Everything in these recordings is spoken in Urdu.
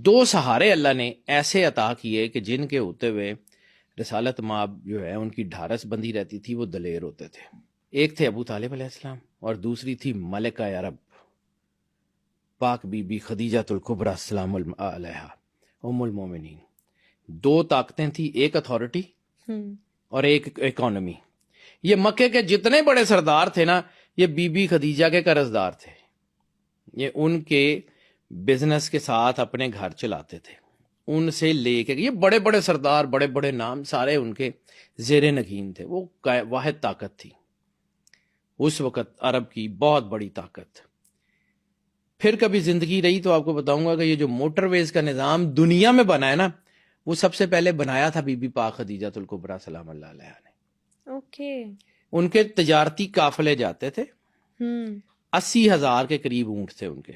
دو سہارے اللہ نے ایسے عطا کیے کہ جن کے ہوتے ہوئے رسالت مآب جو ہے ان کی ڈھارس بندی رہتی تھی، وہ دلیر ہوتے تھے. ایک تھے ابو طالب علیہ السلام اور دوسری تھی ملکہ عرب پاک بی بی خدیجہ الکبریٰ السلام علیہا ام المومنین. دو طاقتیں تھیں، ایک اتھارٹی اور ایک اکانومی. یہ مکے کے جتنے بڑے سردار تھے نا، یہ بی بی خدیجہ کے قرض دار تھے. یہ ان کے بزنس کے ساتھ اپنے گھر چلاتے تھے. ان سے لے کے یہ بڑے بڑے سردار، بڑے بڑے نام سارے ان کے زیر نگین تھے. وہ واحد طاقت تھی اس وقت عرب کی، بہت بڑی طاقت. پھر کبھی زندگی رہی تو آپ کو بتاؤں گا کہ یہ جو موٹر ویز کا نظام دنیا میں بنا ہے نا، وہ سب سے پہلے بنایا تھا بی بی پاک خدیجہ الکبریٰ سلام اللہ علیہا نے. ان کے تجارتی قافلے جاتے تھے، 80,000 کے قریب اونٹ تھے ان کے.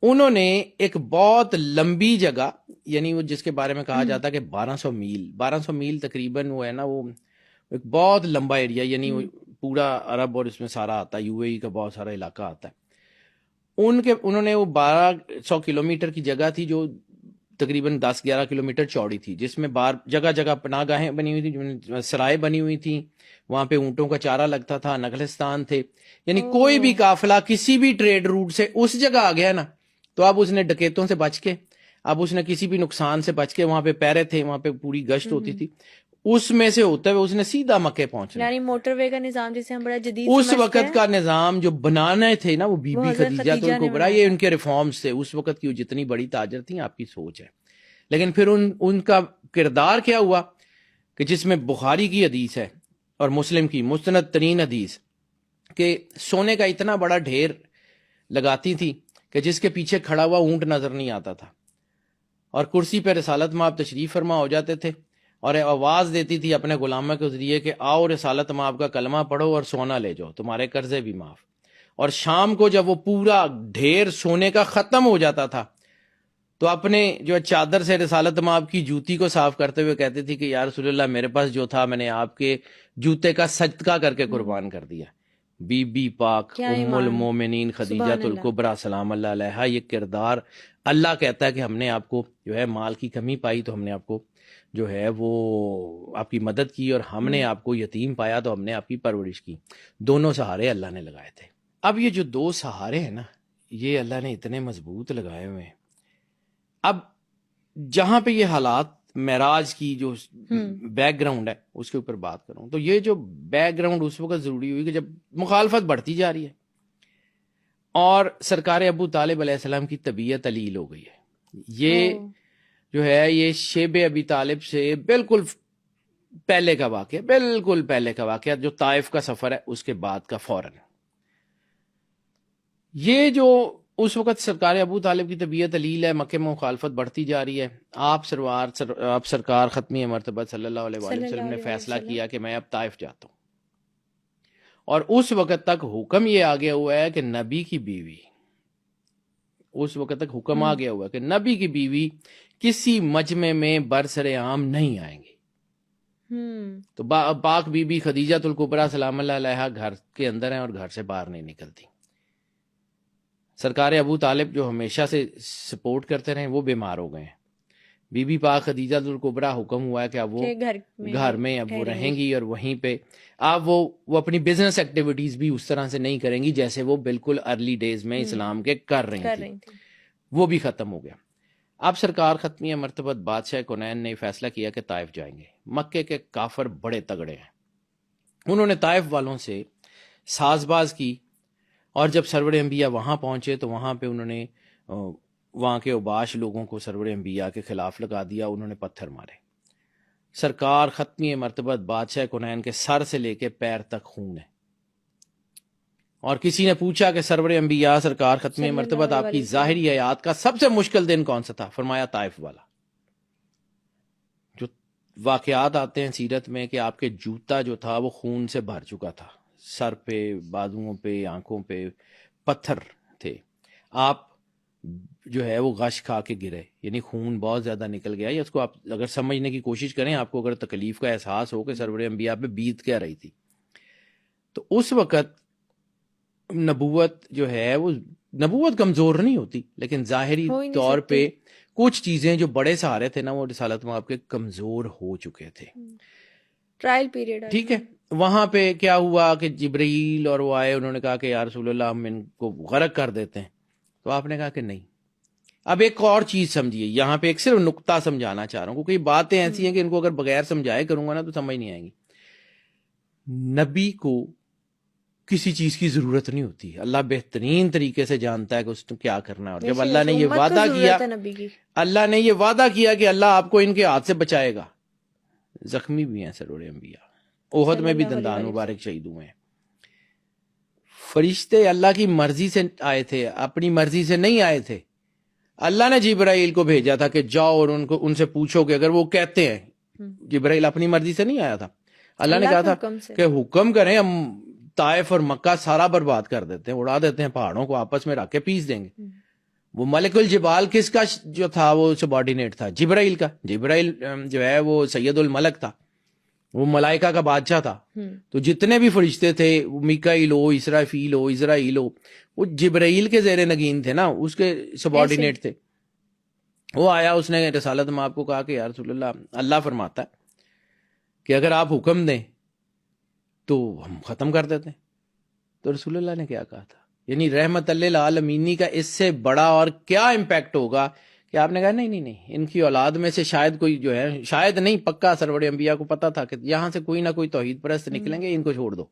انہوں نے ایک بہت لمبی جگہ، یعنی وہ جس کے بارے میں کہا جاتا ہے کہ 1200 میل تقریباً، وہ ہے نا، وہ ایک بہت لمبا ایریا، یعنی پورا عرب اور اس میں سارا آتا ہے، یو اے ای کا بہت سارا علاقہ آتا ہے. انہوں نے وہ 1200 کلومیٹر کی جگہ تھی جو تقریباً 10-11 کلومیٹر چوڑی تھی، جس میں جگہ جگہ پناہ گاہیں بنی ہوئی تھی، سرائے بنی ہوئی تھیں، وہاں پہ اونٹوں کا چارہ لگتا تھا، نخلستان تھے. یعنی کوئی بھی قافلہ کسی بھی ٹریڈ روٹ سے اس جگہ آ گیا نا، تو اب اس نے ڈکیتوں سے بچ کے، اب اس نے کسی بھی نقصان سے بچ کے، وہاں پہ پیرے تھے، وہاں پہ پوری گشت ہوتی تھی، اس میں سے ہوتے ہوئے اس نے سیدھا مکے پہنچنا. یعنی موٹر وے کا نظام جسے ہم بڑا جدید اس وقت کا نظام جو بنانے تھے نا، وہ بی بی خدیجہ الکبریٰ، یہ ان کے ریفارمز تھے. اس وقت کی جتنی بڑی تاجر تھیں، آپ کی سوچ ہے. لیکن پھر ان کا کردار کیا ہوا کہ جس میں بخاری کی حدیث ہے اور مسلم کی مستند ترین حدیث، کہ سونے کا اتنا بڑا ڈھیر لگاتی تھی کہ جس کے پیچھے کھڑا ہوا اونٹ نظر نہیں آتا تھا، اور کرسی پہ رسالت مآب تشریف فرما ہو جاتے تھے، اور آواز دیتی تھی اپنے غلاموں کے ذریعے کہ آؤ رسالت مآب کا کلمہ پڑھو اور سونا لے جاؤ، تمہارے قرضے بھی معاف. اور شام کو جب وہ پورا ڈھیر سونے کا ختم ہو جاتا تھا، تو اپنے جو چادر سے رسالت مآب کی جوتی کو صاف کرتے ہوئے کہتے تھی کہ یا رسول اللہ، میرے پاس جو تھا میں نے آپ کے جوتے کا صدقہ کر کے قربان کر دیا. بی بی پاک ام المومنین خدیجہ الکبریٰ سلام اللہ علیہا، یہ کردار اللہ کہتا ہے کہ ہم نے آپ کو جو ہے مال کی کمی پائی تو ہم نے آپ کو جو ہے وہ آپ کی مدد کی، اور ہم نے آپ کو یتیم پایا تو ہم نے آپ کی پرورش کی. دونوں سہارے اللہ نے لگائے تھے. اب یہ جو دو سہارے ہیں نا، یہ اللہ نے اتنے مضبوط لگائے ہوئے ہیں. اب جہاں پہ یہ حالات معراج کی جو بیک گراؤنڈ ہے اس کے اوپر بات کروں، تو یہ جو بیک گراؤنڈ اس وقت ضروری ہوئی کہ جب مخالفت بڑھتی جا رہی ہے اور سرکار ابو طالب علیہ السلام کی طبیعت علیل ہو گئی ہے. یہ جو ہے یہ شیب ابی طالب سے بالکل پہلے کا واقعہ، جو طائف کا سفر ہے اس کے بعد کا فوراً. یہ جو اس وقت سرکار ابو طالب کی طبیعت علیل ہے، مکہ میں مخالفت بڑھتی جا رہی ہے. آپ سرکار ختمی مرتبہ صلی اللہ علیہ وآلہ وسلم نے فیصلہ کیا کہ میں اب طائف جاتا ہوں. اور اس وقت تک حکم یہ آ گیا ہوا ہے کہ نبی کی بیوی، اس وقت تک حکم آ گیا ہوا ہے کہ نبی کی بیوی کسی مجمع میں برسر عام نہیں آئیں گی. تو پاک بی بی خدیجہ الکبریٰ سلام اللہ علیہا گھر کے اندر ہیں اور گھر سے باہر نہیں نکلتی. سرکار ابو طالب جو ہمیشہ سے سپورٹ کرتے رہے، وہ بیمار ہو گئے ہیں. بی بی پاک خدیجہ الکبریٰ حکم ہوا ہے کہ اب وہ گھر میں اب وہ رہیں گی، اور وہیں پہ اب وہ اپنی بزنس ایکٹیویٹیز بھی اس طرح سے نہیں کریں گی جیسے وہ بالکل ارلی ڈیز میں اسلام کے کر رہی تھی. وہ بھی ختم ہو گیا. اب سرکار ختمی مرتبہ بادشاہ کونین نے فیصلہ کیا کہ طائف جائیں گے. مکے کے کافر بڑے تگڑے ہیں، انہوں نے طائف والوں سے ساز باز کی، اور جب سرور انبیاء وہاں پہنچے تو وہاں پہ انہوں نے وہاں کے اوباش لوگوں کو سرور انبیاء کے خلاف لگا دیا، انہوں نے پتھر مارے. سرکار ختمی مرتبہ بادشاہ کونین کے سر سے لے کے پیر تک خون ہے. اور کسی نے پوچھا کہ سرور انبیاء سرکار ختمی مرتبہ آپ کی ظاہری حیات کا سب سے مشکل دن کون سا تھا؟ فرمایا طائف والا. جو واقعات آتے ہیں سیرت میں کہ آپ کے جوتا جو تھا وہ خون سے بھر چکا تھا، سر پہ، بازوؤں پہ، آنکھوں پہ پتھر تھے. آپ جو ہے وہ غش کھا کے گرے، یعنی خون بہت زیادہ نکل گیا. یا اس کو آپ اگر سمجھنے کی کوشش کریں، آپ کو اگر تکلیف کا احساس ہو کہ سرور انبیاء پہ بیت کیا رہی تھی، تو اس وقت نبوت جو ہے وہ نبوت کمزور نہیں ہوتی، لیکن ظاہری طور پہ کچھ چیزیں جو بڑے سہارے تھے نا وہ رسالت مآب کے کمزور ہو چکے تھے. Trial period. ٹھیک ہے, وہاں پہ کیا ہوا کہ جبرائیل اور وہ آئے, انہوں نے کہا کہ یا رسول اللہ ہم ان کو غرق کر دیتے ہیں. تو آپ نے کہا کہ نہیں. اب ایک اور چیز سمجھیے, یہاں پہ ایک صرف نقطہ سمجھانا چاہ رہا ہوں, کیونکہ یہ باتیں ایسی ہیں کہ ان کو اگر بغیر سمجھائے کروں گا نا تو سمجھ نہیں آئیں گی. نبی کو کسی چیز کی ضرورت نہیں ہوتی, اللہ بہترین طریقے سے جانتا ہے کہ اس نے کیا کرنا ہے. اور جب اللہ نے یہ وعدہ کیا, اللہ نے یہ وعدہ کیا کہ اللہ آپ کو ان کے ہاتھ سے بچائے گا. زخمی بھی ہیں سرور انبیاء, احد میں بھی دندان مبارک شہید ہوئے ہیں. فرشتے اللہ کی مرضی سے آئے تھے, اپنی مرضی سے نہیں آئے تھے. اللہ نے جبرائیل کو بھیجا تھا کہ جاؤ اور ان سے پوچھو کہ اگر وہ کہتے ہیں, جبرائیل اپنی مرضی سے نہیں آیا تھا, اللہ نے کہا تھا کہ حکم کریں ہم طائف اور مکہ سارا برباد کر دیتے ہیں, اڑا دیتے ہیں, پہاڑوں کو آپس میں رکھ کے پیس دیں گے. وہ ملک الجبال کس کا جو تھا وہ سبارڈینیٹ تھا, جبرائیل کا. جبرائیل جو ہے وہ سید الملک تھا, وہ ملائکہ کا بادشاہ تھا. تو جتنے بھی فرشتے تھے, میکائیل ہو, اسرافیل ہو, اسرائیل ہو, وہ جبرائیل کے زیر نگین تھے نا, اس کے سبارڈینیٹ تھے. وہ آیا, اس نے رسالت مآب کو کہا کہ یا رسول اللہ فرماتا ہے کہ اگر آپ حکم دیں تو ہم ختم کر دیتے ہیں. تو رسول اللہ نے کیا کہا تھا, یعنی رحمت للعالمین کا اس سے بڑا اور کیا امپیکٹ ہوگا کہ آپ نے کہا نہیں, ان کی اولاد میں سے شاید کوئی جو ہے, شاید نہیں پکا سرور انبیاء کو پتا تھا کہ یہاں سے کوئی نہ کوئی توحید پرست نکلیں گے, ان کو چھوڑ دو.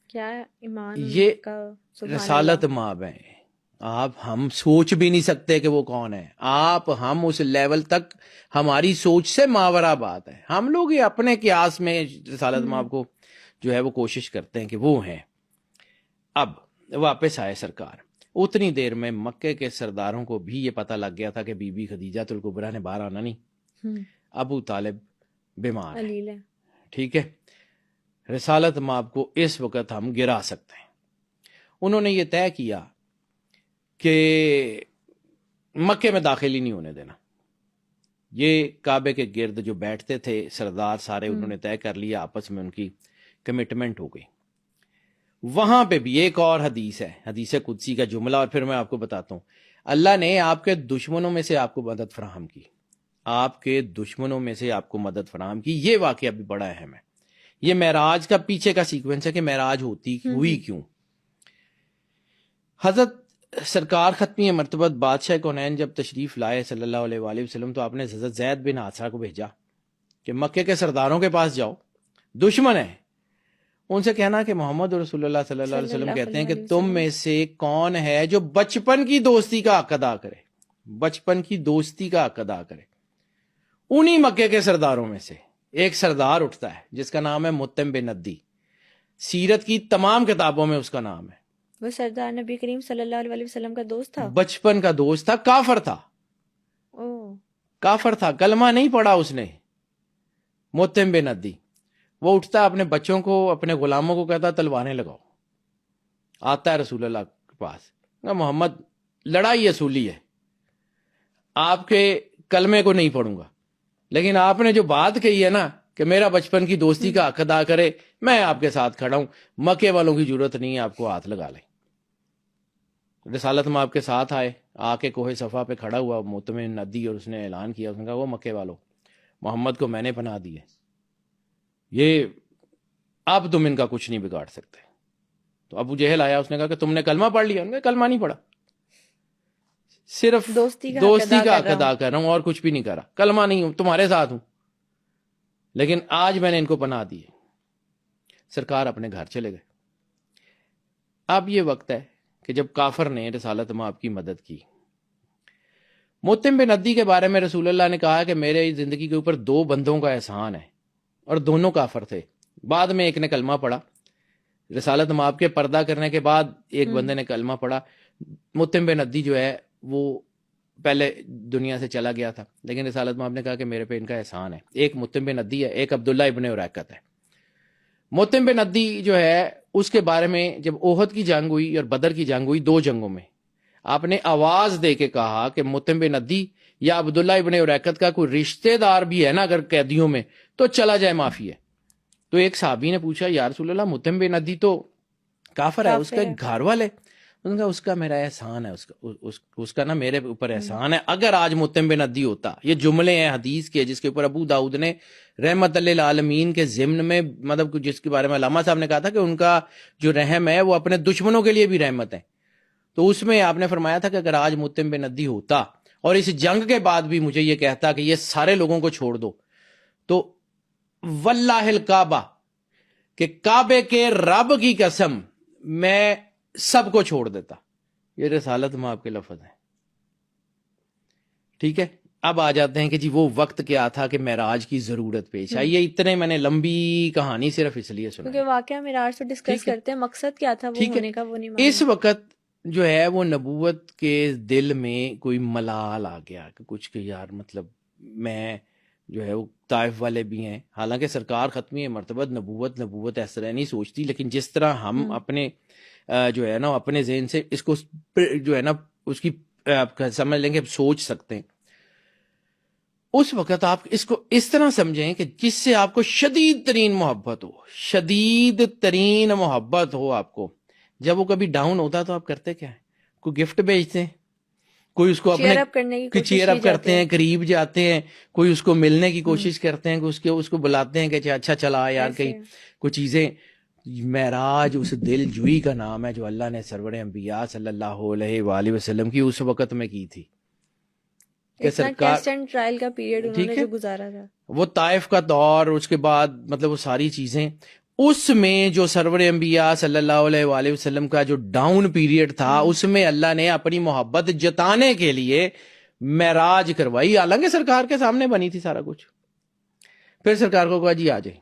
کیا ایمان یہ کا رسالت مآب ہے. آپ ہم سوچ بھی نہیں سکتے کہ وہ کون ہے. ہم اس لیول تک ہماری سوچ سے ماورا بات ہے. ہم لوگ یہ اپنے قیاس میں رسالت مآب کو جو ہے وہ کوشش کرتے ہیں کہ وہ ہیں. اب واپس آئے سرکار. اتنی دیر میں مکے کے سرداروں کو بھی یہ پتہ لگ گیا تھا کہ بی بی خدیجہ الکبریٰ نے باہر آنا نہیں, ابو طالب بیمار ہے. ٹھیک ہے, رسالت مآب کو اس وقت ہم گرا سکتے ہیں. انہوں نے یہ طے کیا کہ مکے میں داخل ہی نہیں ہونے دینا. یہ کعبے کے گرد جو بیٹھتے تھے سردار سارے, انہوں نے طے کر لیا, آپس میں ان کی کمٹمنٹ ہو گئی. وہاں پہ بھی ایک اور حدیث ہے, حدیث قدسی کا جملہ, اور پھر میں آپ کو بتاتا ہوں. اللہ نے آپ کے دشمنوں میں سے آپ کو مدد فراہم کی, آپ کے دشمنوں میں سے آپ کو مدد فراہم کی. یہ واقعہ بھی بڑا اہم ہے. یہ معراج کا پیچھے کا سیکوینس ہے کہ معراج ہوئی کیوں. حضرت سرکار ختمی مرتبت بادشاہ کونین جب تشریف لائے صلی اللہ علیہ وآلہ وسلم, تو آپ نے حضرت زید بن حارثہ کو بھیجا کہ مکے کے سرداروں کے پاس جاؤ, دشمن ہیں, ان سے کہنا کہ محمد رسول اللہ صلی اللہ علیہ وسلم کہتے ہیں کہ تم میں سے کون ہے جو بچپن کی دوستی کا حق ادا کرے, بچپن کی دوستی کا حق ادا کرے. انہی مکے کے سرداروں میں سے ایک سردار اٹھتا ہے جس کا نام ہے مطعم بن عدی. سیرت کی تمام کتابوں میں اس کا نام ہے. وہ سردار نبی کریم صلی اللہ علیہ وسلم کا دوست تھا, بچپن کا دوست تھا, کافر تھا. کافر تھا, کلمہ نہیں پڑھا اس نے. مطعم بن عدی وہ اٹھتا ہے, اپنے بچوں کو, اپنے غلاموں کو کہتا ہے تلواریں لگاؤ. آتا ہے رسول اللہ کے پاس, محمد لڑائی اصولی ہے, آپ کے کلمے کو نہیں پڑھوں گا, لیکن آپ نے جو بات کہی ہے نا کہ میرا بچپن کی دوستی کا حق ادا کرے, میں آپ کے ساتھ کھڑا ہوں, مکے والوں کی ضرورت نہیں ہے آپ کو ہاتھ لگا لیں. رسالت مآب کے ساتھ آئے, آ کے کوہ صفا پہ کھڑا ہوا مطعم عدی, اور اس نے اعلان کیا, اس نے کہا وہ مکے والوں, محمد کو میں نے پناہ دی ہے, یہ اب تم ان کا کچھ نہیں بگاڑ سکتے. تو ابو جہل آیا, اس نے کہا کہ تم نے کلمہ پڑھ لیا؟ انہوں نے کلمہ نہیں پڑھا, صرف دوستی کا حق ادا کر رہا ہوں اور کچھ بھی نہیں کرا, کلمہ نہیں ہوں, تمہارے ساتھ ہوں, لیکن آج میں نے ان کو پناہ دی ہے. سرکار اپنے گھر چلے گئے. اب یہ وقت ہے کہ جب کافر نے رسالت مآب کی مدد کی. مطعم بن عدی کے بارے میں رسول اللہ نے کہا کہ میرے زندگی کے اوپر 2 بندوں کا احسان ہے, اور دونوں کافر تھے. بعد میں ایک نے کلمہ پڑھا, رسالت مآب کے پردہ کرنے کے بعد ایک بندے نے کلمہ پڑھا. مطعم بن عدی جو ہے وہ پہلے دنیا سے چلا گیا تھا, لیکن رسالت مآب نے کہا کہ میرے پہ ان کا احسان ہے. ایک مطعم بن عدی ہے, ایک عبداللہ ابن اریقت ہے. مطعم بن عدی جو ہے اس کے بارے میں جب احد کی جنگ ہوئی اور بدر کی جنگ ہوئی, 2 جنگوں میں آپ نے آواز دے کے کہا کہ مطعم بن عدی یا عبداللہ ابن اریقت کا کوئی رشتہ دار بھی ہے نا اگر قیدیوں میں تو چلا جائے, معافی ہے. تو ایک صحابی نے پوچھا یا رسول اللہ مطعم بن عدی تو کافر ہے, اس کے گھر والے, انہوں نے کہا اس کا میرا احسان ہے، اس کا نا میرے اوپر احسان ہے. اگر آج متم بن عدی ہوتا، یہ جملے ہیں حدیث کے جس کے اوپر ابو داؤد نے رحمت للعالمین کے ضمن میں مطلب جس کے بارے میں علامہ صاحب نے کہا تھا کہ ان کا جو رحم ہے وہ اپنے دشمنوں کے لیے بھی رحمت ہے، تو اس میں آپ نے فرمایا تھا کہ اگر آج متم بن عدی ہوتا اور اس جنگ کے بعد بھی مجھے یہ کہتا کہ یہ سارے لوگوں کو چھوڑ دو، تو واللہ الکعبہ کہ کعبے کے رب کی قسم میں سب کو چھوڑ دیتا. یہ رسالت میں آپ کے لفظ ہیں. ٹھیک ہے، اب آ جاتے ہیں کہ جی وہ وقت کیا تھا کہ معراج کی ضرورت پیش آئی. یہ اتنے میں نے لمبی کہانی صرف اس لیے سنا کیونکہ واقعہ معراج تو ڈسکس کرتے ہیں، مقصد کیا تھا وہ ہونے کا وہ نہیں معلوم. اس وقت جو ہے وہ نبوت کے دل میں کوئی ملال آ گیا کہ کچھ کہ یار مطلب میں جو ہے وہ طائف والے بھی ہیں، حالانکہ سرکار ختمی مرتبہ نبوت اس طرح نہیں سوچتی، لیکن جس طرح ہم اپنے جو ہے نا اپنے ذہن سے اس کو جو ہے نا اس کی سمجھ لیں گے، سوچ سکتے ہیں. اس وقت آپ اس کو اس طرح سمجھیں کہ جس سے آپ کو شدید ترین محبت ہو، شدید ترین محبت ہو آپ کو، جب وہ کبھی ڈاؤن ہوتا تو آپ کرتے کیا ہے؟ کوئی گفٹ بھیجتے ہیں، کوئی اس کو اپنے چیئر اپ کرتے ہیں، قریب جاتے ہیں، کوئی اس کو ملنے کی کوشش کرتے ہیں، کہ اس کو بلاتے ہیں کہ اچھا چلا یار کہیں کوئی چیزیں. معراج اس دل جوئی کا نام ہے جو اللہ نے سرور انبیاء صلی اللہ علیہ وآلہ وسلم کی اس وقت میں کی تھی. کہ سرکار ٹیسٹ اینڈ ٹرائل کا پیریڈ انہوں نے جو گزارا تھا، وہ طائف کا دور، اس کے بعد مطلب وہ ساری چیزیں، اس میں جو سرور انبیاء صلی اللہ علیہ وآلہ وسلم کا جو ڈاؤن پیریڈ تھا، اس میں اللہ نے اپنی محبت جتانے کے لیے معراج کروائی. حالانکہ سرکار کے سامنے بنی تھی سارا کچھ. پھر سرکار کو کہا جی آ جائیں.